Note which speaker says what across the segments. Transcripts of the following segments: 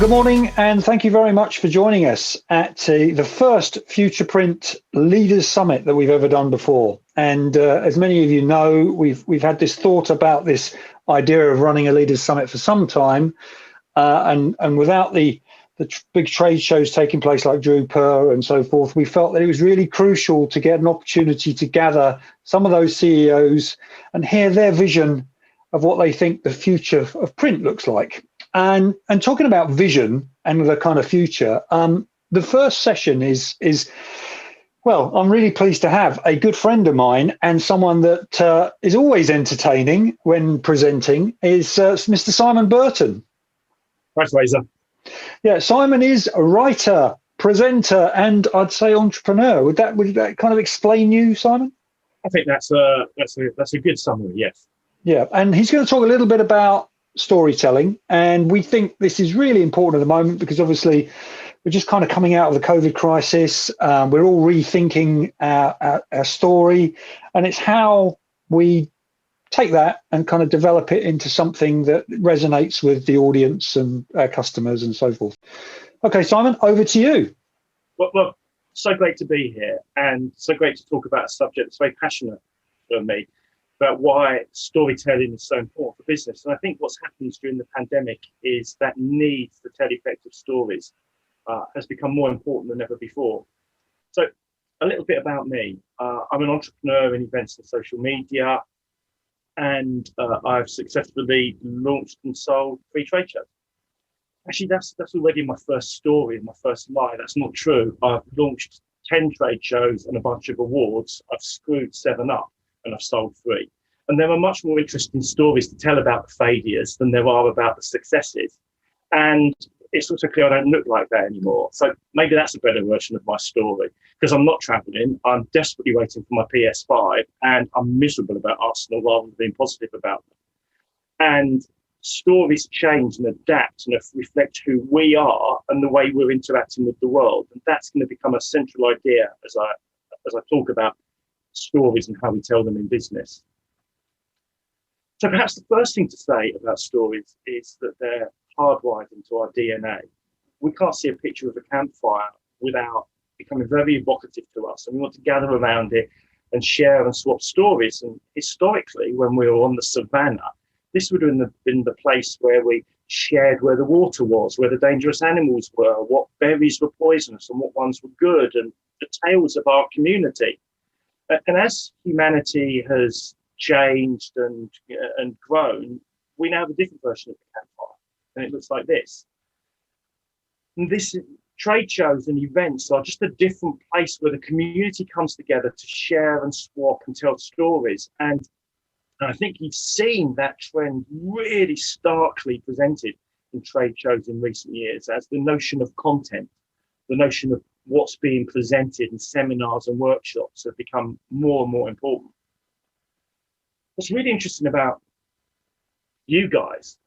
Speaker 1: Well, good morning, and thank you very much for joining us at the first FuturePrint Leaders Summit that we've ever done before. And as many of you know, we've had this thought about this idea of running a Leaders Summit for some time, and without the big trade shows taking place like Drupa and so forth, we felt that it was really crucial to get an opportunity to gather some of those CEOs and hear their vision of what they think the future of print looks like. And talking about vision and the kind of future, the first session is well, I'm really pleased to have a good friend of mine and someone that is always entertaining when presenting is Mr. Simon Burton.
Speaker 2: Hi, FRAZER.
Speaker 1: Yeah, Simon is a writer, presenter, and I'd say entrepreneur. Would that kind of explain you, Simon?
Speaker 2: I think that's a good summary. Yes.
Speaker 1: Yeah, and he's going to talk a little bit about storytelling, and we think this is really important at the moment because obviously we're just kind of coming out of the COVID crisis. We're all rethinking our story, and it's how we take that and kind of develop it into something that resonates with the audience and our customers and so forth. Okay, Simon, over to you.
Speaker 2: Well, so great to be here, and so great to talk about a subject that's very passionate for me, about why storytelling is so important for business. And I think what's happened during the pandemic is that need to tell effective stories has become more important than ever before. So a little bit about me. I'm an entrepreneur in events and social media, and I've successfully launched and sold 3 trade shows. Actually, that's already my first story, my first lie. That's not true. I've launched 10 trade shows and a bunch of awards. I've screwed 7 up, and I've sold 3. And there are much more interesting stories to tell about the failures than there are about the successes. And it's also clear I don't look like that anymore. So maybe that's a better version of my story, because I'm not traveling. I'm desperately waiting for my PS5, and I'm miserable about Arsenal rather than being positive about them. And stories change and adapt and reflect who we are and the way we're interacting with the world. And that's going to become a central idea as I talk about stories and how we tell them in business. So perhaps the first thing to say about stories is that they're hardwired into our DNA. We can't see a picture of a campfire without becoming very evocative to us, and we want to gather around it and share and swap stories. And historically, when we were on the savannah, this would have been the place where we shared where the water was, where the dangerous animals were, what berries were poisonous and what ones were good, and the tales of our community. And as humanity has changed and grown, we now have a different version of the campfire, and it looks like this. And this trade shows and events are just a different place where the community comes together to share and swap and tell stories. And I think you've seen that trend really starkly presented in trade shows in recent years, as the notion of content, the notion of what's being presented in seminars and workshops have become more and more important. What's really interesting about you guys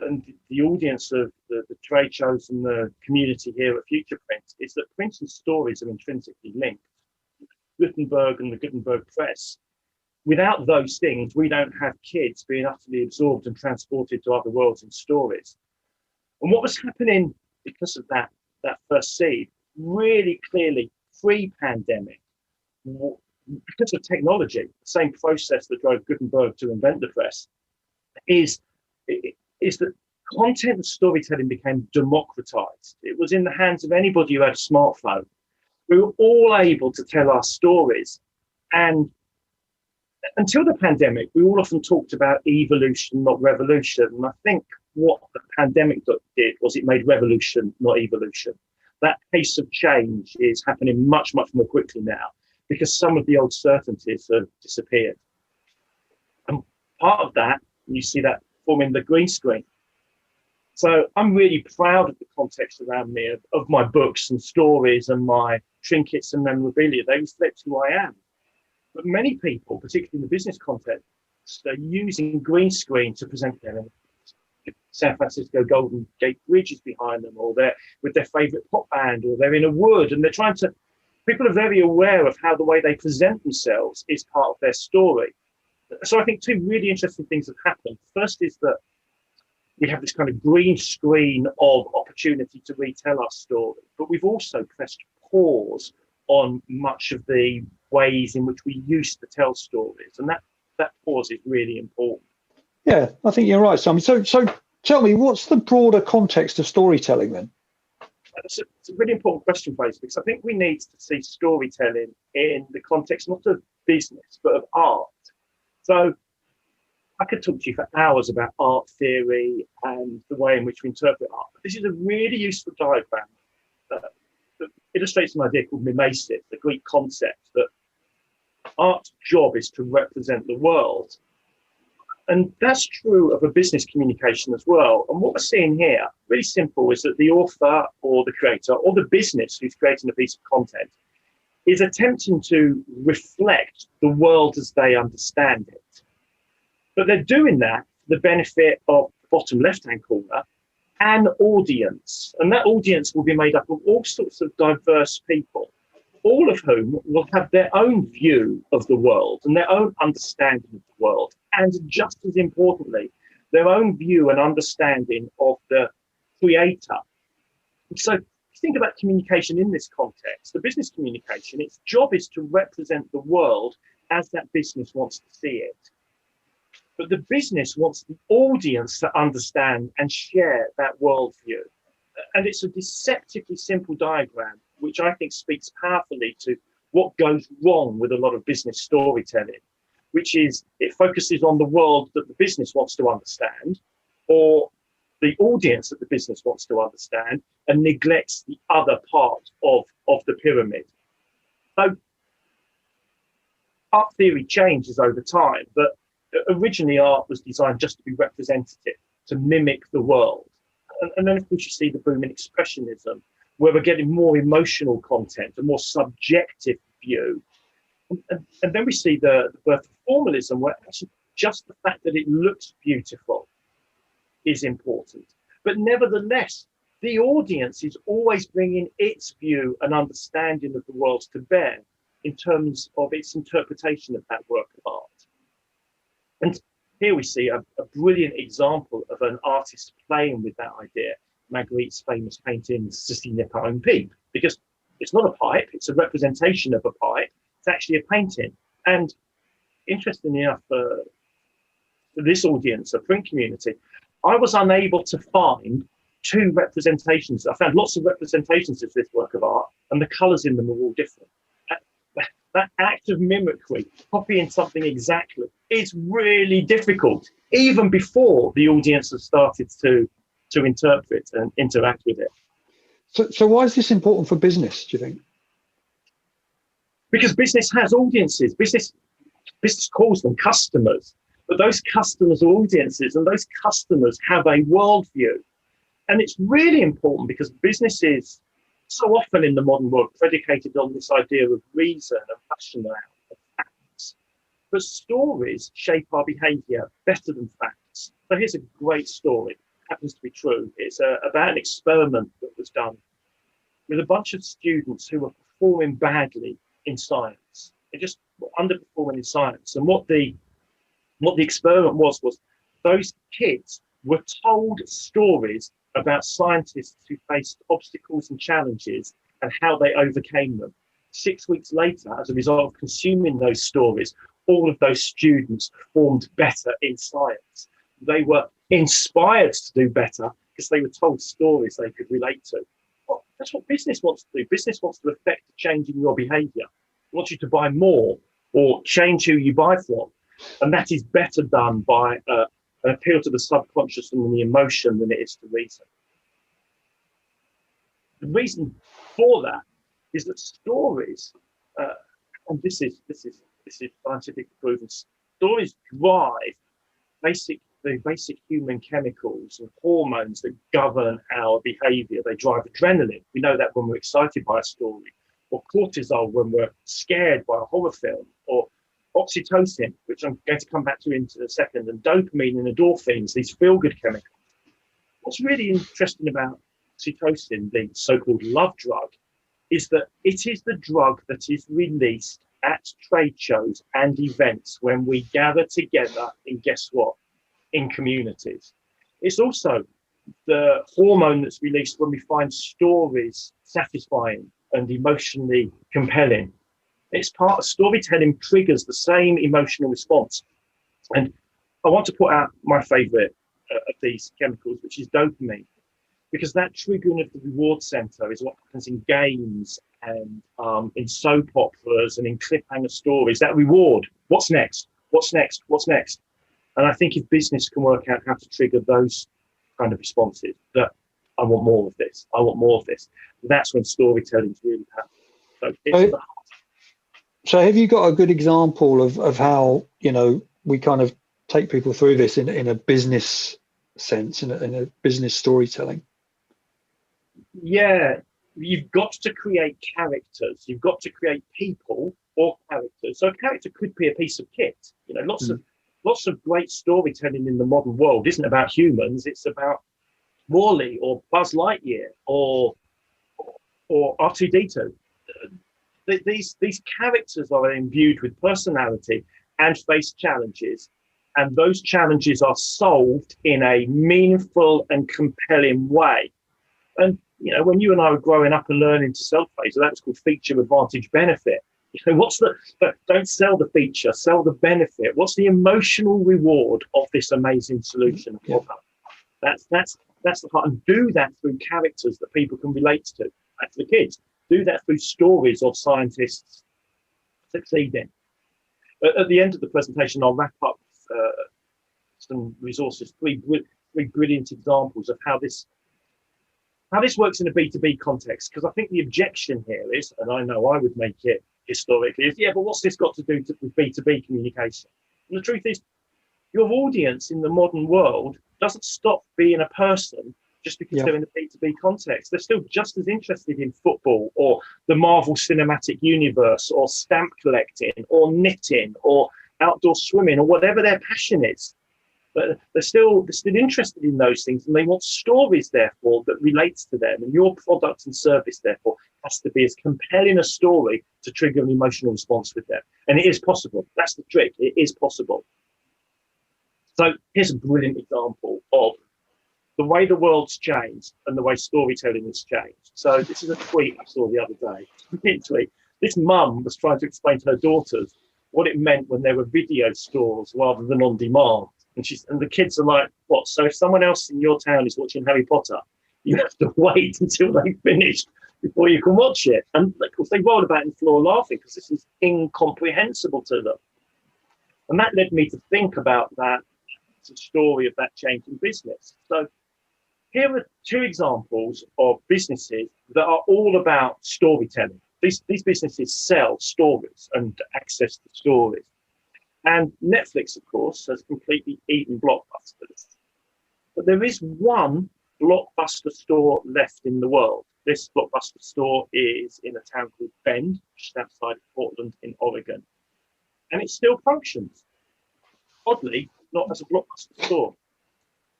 Speaker 2: and the audience of the trade shows and the community here at FuturePrint is that print and stories are intrinsically linked. Gutenberg and the Gutenberg press. Without those things, we don't have kids being utterly absorbed and transported to other worlds in stories. And what was happening because of that first seed, really clearly pre-pandemic, because of technology, the same process that drove Gutenberg to invent the press, is that content and storytelling became democratized. It was in the hands of anybody who had a smartphone. We were all able to tell our stories. And until the pandemic, we all often talked about evolution, not revolution. And I think what the pandemic did was it made revolution, not evolution. That pace of change is happening much, much more quickly now because some of the old certainties have disappeared. And part of that, you see that forming the green screen. So I'm really proud of the context around me, of my books and stories and my trinkets and memorabilia. They reflect who I am. But many people, particularly in the business context, are using green screen to present their San Francisco Golden Gate Bridge is behind them, or they're with their favorite pop band, or they're in a wood, and they're trying to. People are very aware of how the way they present themselves is part of their story. So I think 2 really interesting things have happened. First is that we have this kind of green screen of opportunity to retell our story, but we've also pressed pause on much of the ways in which we used to tell stories, and that pause is really important.
Speaker 1: Yeah, I think you're right, Simon. So tell me, what's the broader context of storytelling then?
Speaker 2: It's a really important question, Fraser, because I think we need to see storytelling in the context not of business, but of art. So I could talk to you for hours about art theory and the way in which we interpret art. But this is a really useful diagram that illustrates an idea called mimesis, the Greek concept that art's job is to represent the world. And that's true of a business communication as well. And what we're seeing here, really simple, is that the author or the creator or the business who's creating a piece of content is attempting to reflect the world as they understand it. But they're doing that for the benefit of the bottom left-hand corner, an audience. And that audience will be made up of all sorts of diverse people, all of whom will have their own view of the world and their own understanding of the world. And just as importantly, their own view and understanding of the creator. So think about communication in this context. The business communication, its job is to represent the world as that business wants to see it. But the business wants the audience to understand and share that worldview. And it's a deceptively simple diagram, which I think speaks powerfully to what goes wrong with a lot of business storytelling, which is it focuses on the world that the business wants to understand, or the audience that the business wants to understand, and neglects the other part of the pyramid. So art theory changes over time, but originally art was designed just to be representative, to mimic the world. And then of course you see the boom in expressionism, where we're getting more emotional content, a more subjective view. And then we see the birth of formalism, where actually just the fact that it looks beautiful is important. But nevertheless, the audience is always bringing its view and understanding of the world to bear in terms of its interpretation of that work of art. And here we see a brilliant example of an artist playing with that idea. Magritte's famous painting, Ceci n'est pas un pipe, because it's not a pipe, it's a representation of a pipe. It's actually a painting. And interestingly enough, for this audience, a print community, I was unable to find two representations. I found lots of representations of this work of art, and the colours in them are all different. That act of mimicry, copying something exactly, is really difficult, even before the audience has started to interpret and interact with it.
Speaker 1: So why is this important for business, do you think?
Speaker 2: Because business has audiences. Business calls them customers, but those customers are audiences, and those customers have a worldview. And it's really important because business is so often in the modern world predicated on this idea of reason and rationale and facts. But stories shape our behavior better than facts. So here's a great story. Happens to be true. It's about an experiment that was done with a bunch of students who were performing badly in science. They just were underperforming in science. And what the experiment was those kids were told stories about scientists who faced obstacles and challenges and how they overcame them. 6 weeks later, as a result of consuming those stories, all of those students performed better in science. They were inspired to do better because they were told stories they could relate to. Well, that's what business wants to do. Business wants to affect a change in your behavior. It wants you to buy more or change who you buy from. And that is better done by an appeal to the subconscious and the emotion than it is to reason. The reason for that is that stories, and this is scientifically proven, stories drive the basic human chemicals and hormones that govern our behavior. They drive adrenaline. We know that when we're excited by a story, or cortisol when we're scared by a horror film, or oxytocin, which I'm going to come back to in a second, and dopamine and endorphins, these feel-good chemicals. What's really interesting about oxytocin, the so-called love drug, is that it is the drug that is released at trade shows and events when we gather together in, guess what, in communities. It's also the hormone that's released when we find stories satisfying and emotionally compelling. It's part of storytelling, triggers the same emotional response. And I want to put out my favorite of these chemicals, which is dopamine, because that triggering of the reward center is what happens in games and in soap operas and in cliffhanger stories. That reward, what's next? What's next? What's next? And I think if business can work out how to trigger those kind of responses, that I want more of this, I want more of this, that's when storytelling is really powerful.
Speaker 1: So have you got a good example of how, we kind of take people through this in a business sense, in a business storytelling?
Speaker 2: Yeah, you've got to create characters. You've got to create people or characters. So a character could be a piece of kit. Lots of great storytelling in the modern world isn't about humans. It's about Wall-E or Buzz Lightyear or R2-D2. These characters are imbued with personality and face challenges, and those challenges are solved in a meaningful and compelling way. And when you and I were growing up and learning to sell FRAZER, that was called feature, advantage, benefit. Don't sell the feature, sell the benefit. What's the emotional reward of this amazing solution?
Speaker 1: Yeah.
Speaker 2: That's the part, and do that through characters that people can relate to. Back to the kids. Do that through stories of scientists succeeding. At the end of the presentation, I'll wrap up some resources, three brilliant examples of how this works in a B2B context. Because I think the objection here is, and I know I would make it historically, is, yeah, but what's this got to do with B2B communication? And the truth is, your audience in the modern world doesn't stop being a person just because they're in the B2B context. They're still just as interested in football or the Marvel Cinematic Universe or stamp collecting or knitting or outdoor swimming or whatever their passion is. But they're still interested in those things, and they want stories, therefore, that relates to them. And your product and service, therefore, has to be as compelling a story to trigger an emotional response with them. And it is possible. That's the trick. It is possible. So here's a brilliant example of the way the world's changed and the way storytelling has changed. So this is a tweet I saw the other day. Literally, this mum was trying to explain to her daughters what it meant when there were video stores rather than on demand. And the kids are like, what? So if someone else in your town is watching Harry Potter, you have to wait until they've finished before you can watch it. And of course, they rolled about on the floor laughing because this is incomprehensible to them. And that led me to think about that story of that change in business. So here are two examples of businesses that are all about storytelling. These businesses sell stories and access to stories. And Netflix, of course, has completely eaten Blockbusters. But there is one Blockbuster store left in the world. This Blockbuster store is in a town called Bend, just outside of Portland in Oregon. And it still functions. Oddly, not as a Blockbuster store.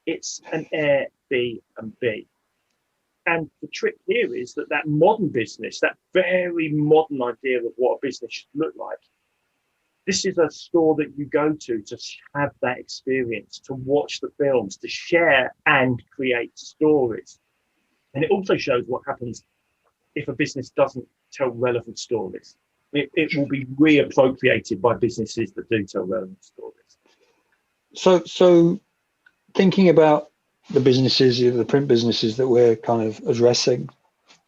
Speaker 2: It's an Airbnb. And the trick here is that modern business, that very modern idea of what a business should look like, this is a store that you go to have that experience, to watch the films, to share and create stories. And it also shows what happens if a business doesn't tell relevant stories. It will be reappropriated by businesses that do tell relevant stories.
Speaker 1: So thinking about the businesses, the print businesses that we're kind of addressing,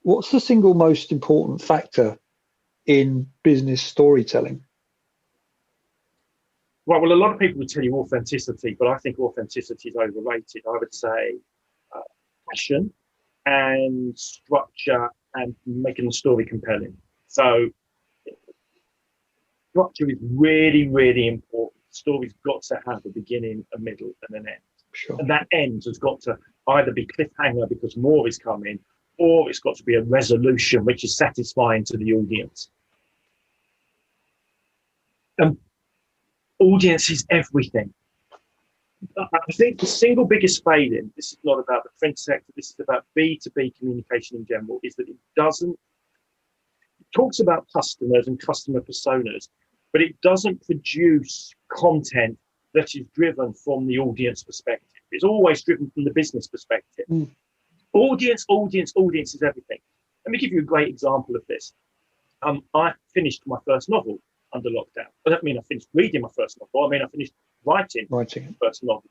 Speaker 1: what's the single most important factor in business storytelling?
Speaker 2: Well, a lot of people would tell you authenticity, but I think authenticity is overrated. I would say passion and structure and making the story compelling. So structure is really, really important. The story's got to have a beginning, a middle, and an end.
Speaker 1: Sure.
Speaker 2: And that end has got to either be cliffhanger because more is coming, or it's got to be a resolution which is satisfying to the audience. Audience is everything. I think the single biggest failing, this is not about the print sector, this is about B2B communication in general, is that it talks about customers and customer personas, but it doesn't produce content that is driven from the audience perspective. It's always driven from the business perspective. Audience is everything. Let me give you a great example of this. I finished my first novel under lockdown. I don't mean I finished reading my first novel. I mean I finished writing my first novel.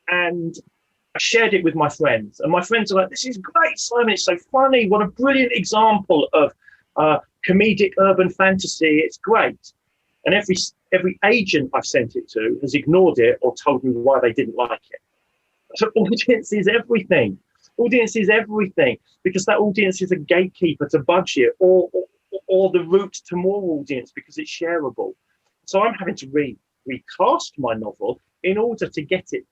Speaker 2: And I shared it with my friends. And my friends are like, this is great, Simon. It's so funny. What a brilliant example of comedic urban fantasy. It's great. And every agent I've sent it to has ignored it or told me why they didn't like it. So audience is everything. Audience is everything, because that audience is a gatekeeper to budget or the route to more audience because it's shareable. So I'm having to recast my novel in order to get it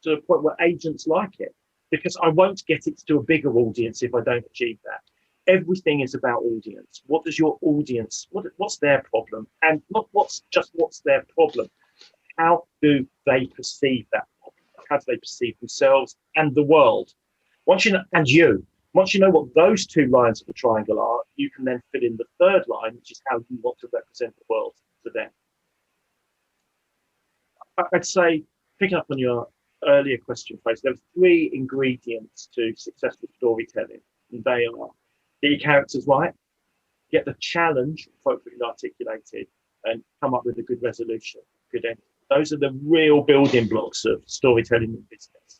Speaker 2: to a point where agents like it, because I won't get it to a bigger audience if I don't achieve that. Everything is about audience. What does your audience, what's their problem? And not what's their problem. How do they perceive that problem? How do they perceive themselves and the world? Once you know what those two lines of the triangle are, you can then fill in the third line, which is how you want to represent the world to them. I'd say, picking up on your earlier question, Fraser, there are 3 ingredients to successful storytelling. And they are: get your characters right, get the challenge appropriately articulated, and come up with a good resolution, good end. Those are the real building blocks of storytelling in business.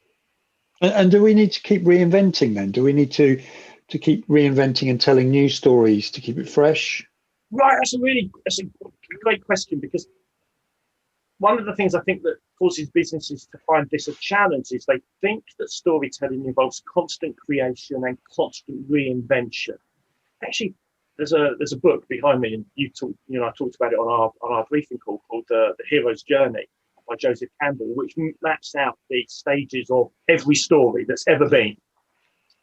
Speaker 1: And do we need to keep reinventing then? Do we need to keep reinventing and telling new stories to keep it fresh?
Speaker 2: Right, that's a great question, because one of the things I think that causes businesses to find this a challenge is they think that storytelling involves constant creation and constant reinvention. Actually, there's a book behind me, and I talked about it on our briefing call, called The Hero's Journey by Joseph Campbell, which maps out the stages of every story that's ever been.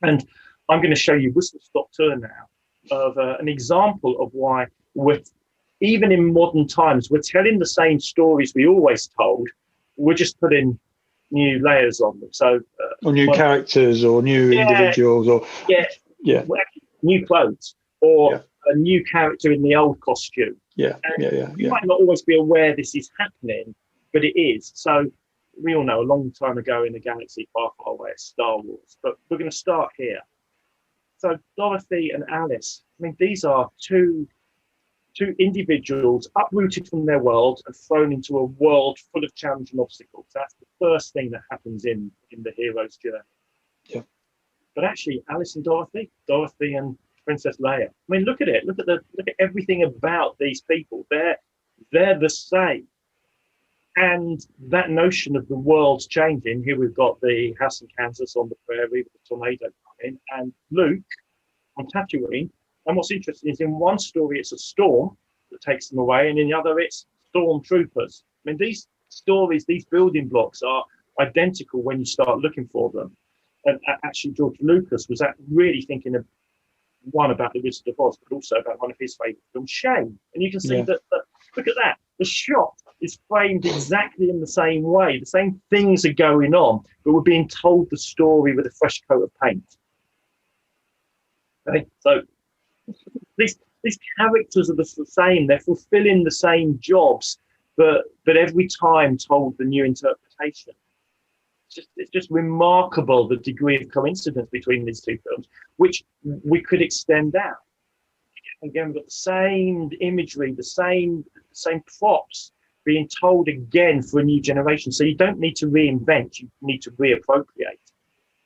Speaker 2: And I'm going to show you whistle-stop tour now of an example of why even in modern times, we're telling the same stories we always told. We're just putting new layers on them. So,
Speaker 1: or new characters, or new individuals, or
Speaker 2: new clothes, or a new character in the old costume. You might not always be aware this is happening, but it is. So we all know a long time ago in a galaxy far, far away, Star Wars. But we're going to start here. So Dorothy and Alice. I mean, these are two individuals uprooted from their world and thrown into a world full of challenge and obstacles. That's the first thing that happens in the hero's journey. Yeah. But actually, Alice and Dorothy and Princess Leia. I mean, look at it. Look at everything about these people. They're the same. And that notion of the world changing. Here we've got the house in Kansas on the prairie with the tornado coming, and Luke on Tatooine. And what's interesting is in one story, it's a storm that takes them away, and in the other, it's stormtroopers. I mean, these stories, these building blocks are identical when you start looking for them. And actually, George Lucas was really thinking of one about the Wizard of Oz, but also about one of his favourite films, Shane. And you can see that, look at that. The shot is framed exactly in the same way. The same things are going on, but we're being told the story with a fresh coat of paint. Okay, so these characters are the same. They're fulfilling the same jobs, but every time told the new interpretation. It's just remarkable the degree of coincidence between these two films, which we could extend out. Again, we've got the same imagery, the same props being told again for a new generation. So you don't need to reinvent, you need to reappropriate.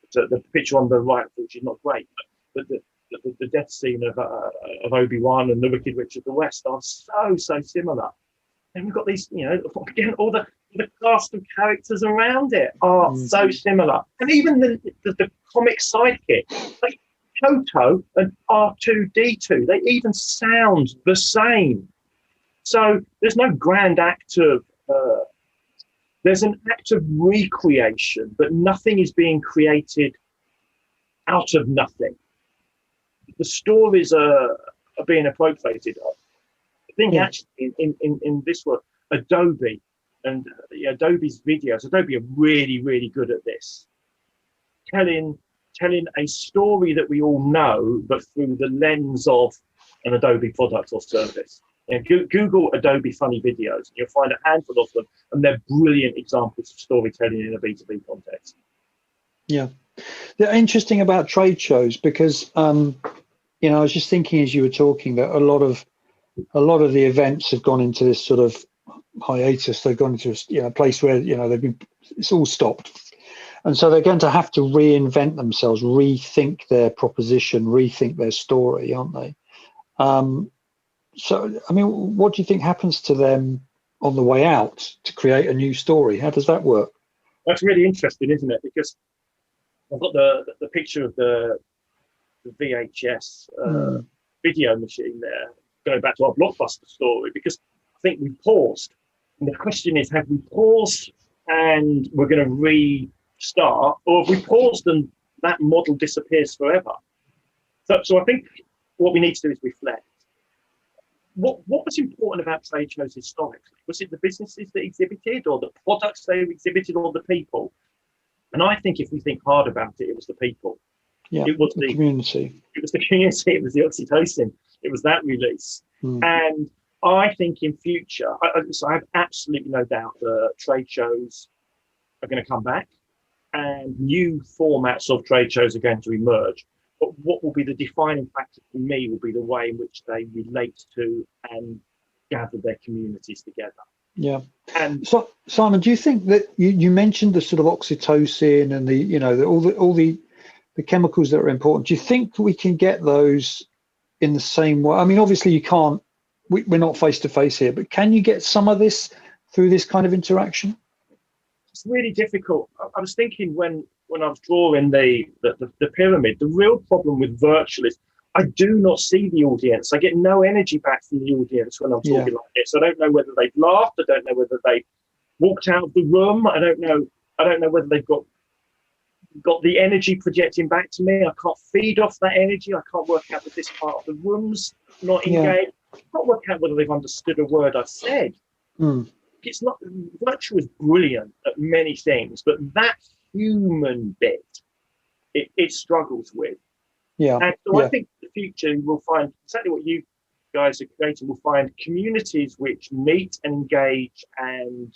Speaker 2: So the picture on the right, which is not great, but the death scene of Obi-Wan and the Wicked Witch of the West are so similar. And we've got these, again, all the cast of characters around it are so similar. And even the comic sidekick, like Toto and R2-D2, they even sound the same. So there's no grand act of, there's an act of recreation, but nothing is being created out of nothing. The stories are being appropriated. I think actually in this world, Adobe and Adobe's videos, Adobe are really, really good at this. Telling a story that we all know, but through the lens of an Adobe product or service. Google Adobe funny videos, and you'll find a handful of them, and they're brilliant examples of storytelling in a B2B context.
Speaker 1: Yeah. They're interesting about trade shows because, I was just thinking as you were talking that a lot of the events have gone into this sort of hiatus. They've gone into a place where it's all stopped, and so they're going to have to reinvent themselves, rethink their proposition, rethink their story, aren't they? So, I mean, what do you think happens to them on the way out to create a new story? How does that work?
Speaker 2: That's really interesting, isn't it? Because I've got the picture of the VHS video machine there, going back to our blockbuster story, because I think we paused. And the question is, have we paused and we're going to restart, or have we paused and that model disappears forever? So I think what we need to do is reflect. What was important about trade shows historically? Was it the businesses that exhibited, or the products they exhibited, or the people? And I think if we think hard about it, it was the people.
Speaker 1: Yeah,
Speaker 2: it was
Speaker 1: the community.
Speaker 2: It was the community. It was the oxytocin. It was that release. And I think in future, I have absolutely no doubt that trade shows are going to come back, and new formats of trade shows are going to emerge. But what will be the defining factor for me will be the way in which they relate to and gather their communities together.
Speaker 1: Yeah.
Speaker 2: And
Speaker 1: so, Simon, do you think that you mentioned the sort of oxytocin and all the chemicals that are important? Do you think we can get those in the same way? I mean, obviously you can't. We're not face to face here, but can you get some of this through this kind of interaction?
Speaker 2: it's really difficult. I was thinking when I was drawing the pyramid, the real problem with virtual is I do not see the audience. I get no energy back from the audience when I'm talking like this. I don't know whether they've laughed. I don't know whether they walked out of the room. I don't know whether they've got the energy projecting back to me. I can't feed off that energy. I can't work out that this part of the room's not engaged. I can't work out whether they've understood a word I've said. It's not, virtual is brilliant at many things, but that human bit, it struggles with. And so I think in the future we'll find exactly what you guys are creating. We'll find communities which meet and engage and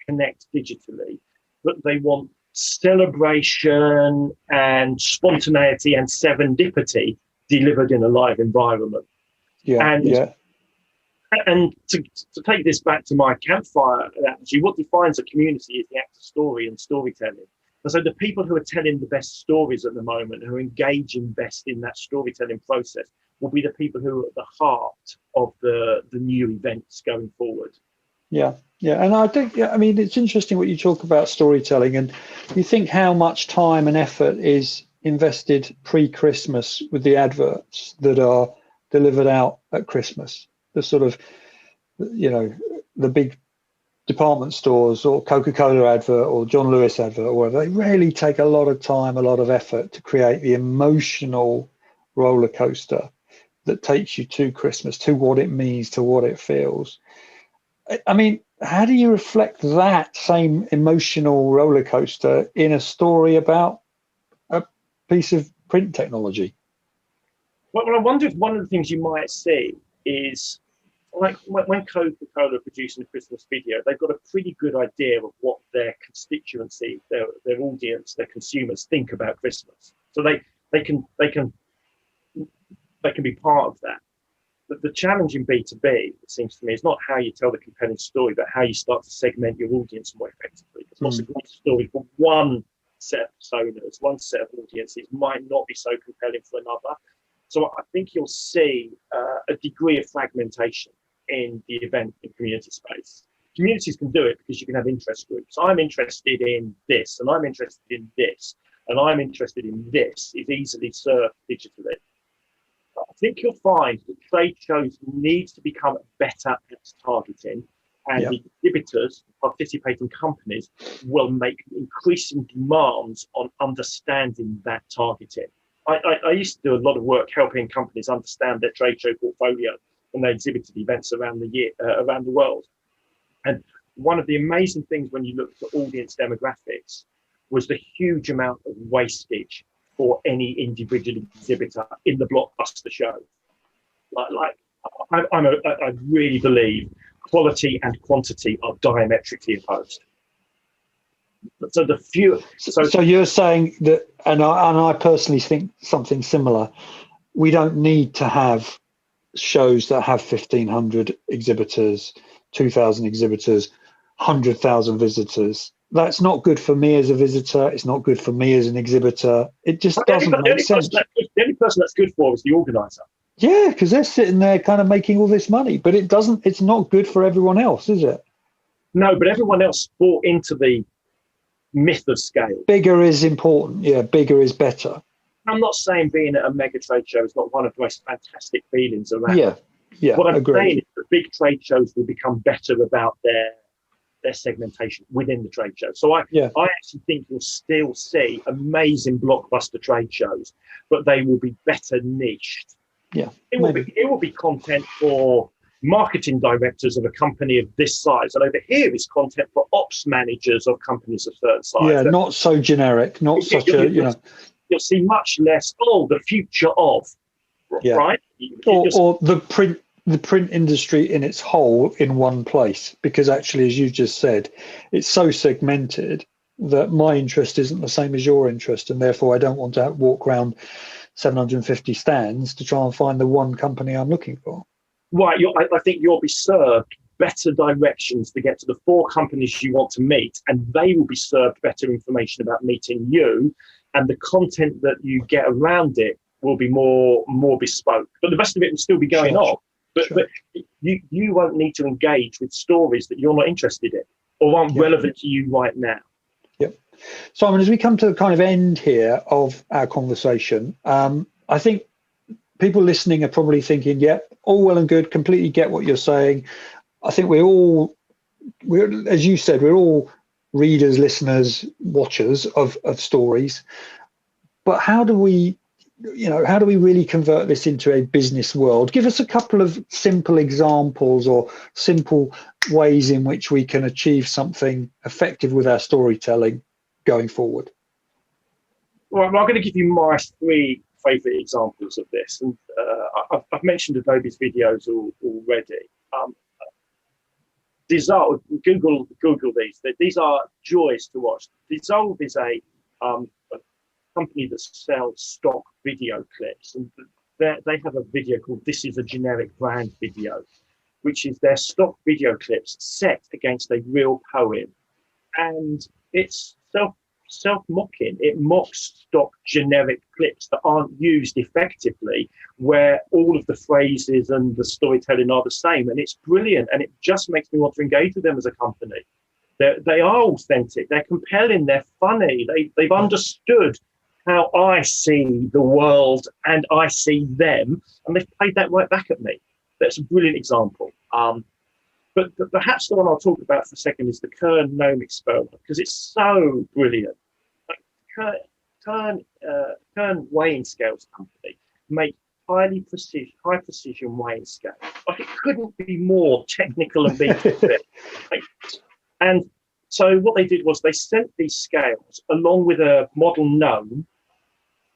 Speaker 2: connect digitally, but they want celebration and spontaneity and serendipity delivered in a live environment. And to take this back to my campfire analogy, what defines a community is the act of story and storytelling. And so the people who are telling the best stories at the moment, who are engaging best in that storytelling process, will be the people who are at the heart of the new events going forward.
Speaker 1: Yeah. And I think, I mean, it's interesting what you talk about storytelling, and you think how much time and effort is invested pre-Christmas with the adverts that are delivered out at Christmas. The sort of, the big department stores or Coca-Cola advert or John Lewis advert or whatever, they really take a lot of time, a lot of effort to create the emotional roller coaster that takes you to Christmas, to what it means, to what it feels. I mean, how do you reflect that same emotional roller coaster in a story about a piece of print technology?
Speaker 2: Well, I wonder if one of the things you might see is, like when Coca-Cola are producing a Christmas video, they've got a pretty good idea of what their constituency, their audience, their consumers think about Christmas. So they can be part of that. But the challenge in B2B, it seems to me, is not how you tell the compelling story, but how you start to segment your audience more effectively. Because lots of great stories for one set of personas, one set of audiences might not be so compelling for another. So I think you'll see a degree of fragmentation in the event and community space. Communities can do it because you can have interest groups. I'm interested in this, and I'm interested in this, and I'm interested in this is easily served digitally. I think you'll find that trade shows need to become better at targeting, and the exhibitors, participating companies, will make increasing demands on understanding that targeting. I used to do a lot of work helping companies understand their trade show portfolio when they exhibited events around the world. And one of the amazing things when you looked at audience demographics was the huge amount of wastage for any individual exhibitor in the blockbuster show. I really believe quality and quantity are diametrically opposed. So the few.
Speaker 1: So you're saying that, and I personally think something similar. We don't need to have shows that have 1,500 exhibitors, 2,000 exhibitors, 100,000 visitors. That's not good for me as a visitor. It's not good for me as an exhibitor. It just doesn't make sense.
Speaker 2: The only person that's good for is the organizer.
Speaker 1: Yeah, because they're sitting there kind of making all this money, but it's not good for everyone else, is it?
Speaker 2: No, but everyone else bought into the myth of scale.
Speaker 1: Bigger is important. Yeah, bigger is better.
Speaker 2: I'm not saying being at a mega trade show is not one of the most fantastic feelings around.
Speaker 1: Yeah.
Speaker 2: What I'm
Speaker 1: agreed.
Speaker 2: saying is that big trade shows will become better about their segmentation within the trade show. So I actually think you'll still see amazing blockbuster trade shows, but they will be better niched.
Speaker 1: Yeah,
Speaker 2: it will be content for marketing directors of a company of this size, and over here is content for ops managers of companies of certain size.
Speaker 1: Yeah, not so generic, not such a, you know.
Speaker 2: You'll see much less, the future of, right?
Speaker 1: Or the print industry in its whole in one place, because actually, as you just said, it's so segmented that my interest isn't the same as your interest, and therefore I don't want to walk around 750 stands to try and find the one company I'm looking for.
Speaker 2: Right, I think you'll be served better directions to get to the 4 companies you want to meet, and they will be served better information about meeting you, and the content that you get around it will be more bespoke. But the rest of it will still be going on. But you won't need to engage with stories that you're not interested in or aren't relevant to you right now.
Speaker 1: Yep. Simon, as we come to the kind of end here of our conversation, I think people listening are probably thinking, all well and good, completely get what you're saying. I think we're as you said, we're all readers, listeners, watchers of stories. But how do we really convert this into a business world? Give us a couple of simple examples or simple ways in which we can achieve something effective with our storytelling going forward.
Speaker 2: Well, I'm going to give you my 3 favorite examples of this, and I've mentioned Adobe's videos already. Dissolve, Google these. These are joys to watch. Dissolve is a company that sells stock video clips, and they have a video called "This Is a Generic Brand" video, which is their stock video clips set against a real poem, and it's self-mocking. It mocks stock generic clips that aren't used effectively, where all of the phrases and the storytelling are the same, and it's brilliant, and it just makes me want to engage with them as a company. They are authentic, they're compelling, they're funny, they've understood how I see the world and I see them, and they've played that right back at me. That's a brilliant example. But perhaps the one I'll talk about for a second is the Gnome Experiment, because it's so brilliant. Like Kern weighing scales company make high precision weighing scales. Like, it couldn't be more technical and beautiful. And so what they did was they sent these scales along with a model gnome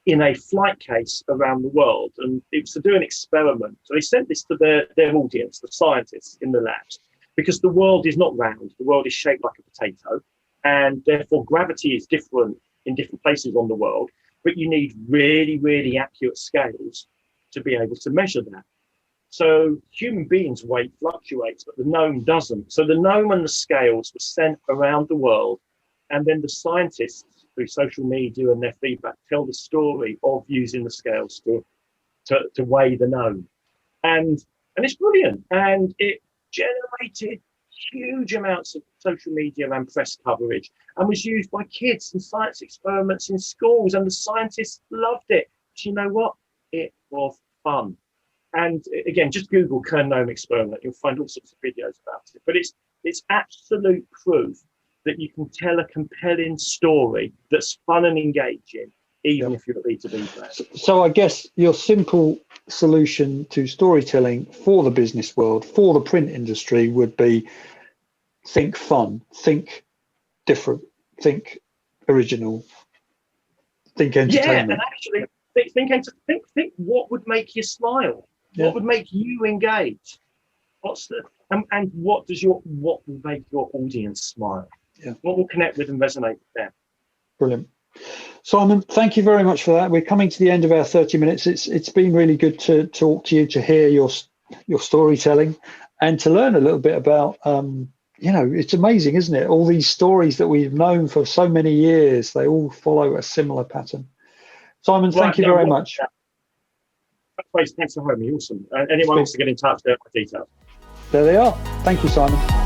Speaker 2: in a flight case around the world, and it was to do an experiment. So they sent this to their audience, the scientists in the labs, because the world is not round, the world is shaped like a potato, and therefore gravity is different in different places on the world, but you need really, really accurate scales to be able to measure that. So human beings' weight fluctuates, but the gnome doesn't. So the gnome and the scales were sent around the world, and then the scientists, through social media and their feedback, tell the story of using the scales to weigh the gnome. And it's brilliant. And it generated huge amounts of social media and press coverage, and was used by kids in science experiments in schools, and the scientists loved it. But you know what? It was fun. And again, just Google Gnome Experiment. You'll find all sorts of videos about it. But it's absolute proof that you can tell a compelling story that's fun and engaging, even if you're a B2B brand.
Speaker 1: So I guess your simple solution to storytelling for the business world, for the print industry, would be think fun, think different, think original, think entertainment.
Speaker 2: Yeah, and actually think what would make you smile, what would make you engage, and what will make your audience smile. what will connect with and resonate with them.
Speaker 1: Brilliant. Simon, thank you very much for that. We're coming to the end of our 30 minutes. It's been really good to talk to you, to hear your storytelling, and to learn a little bit about, it's amazing, isn't it? All these stories that we've known for so many years, they all follow a similar pattern. Simon, thank you very much.
Speaker 2: Thanks for having me. Awesome. Anyone wants to get in touch, there are my details.
Speaker 1: There they are. Thank you, Simon.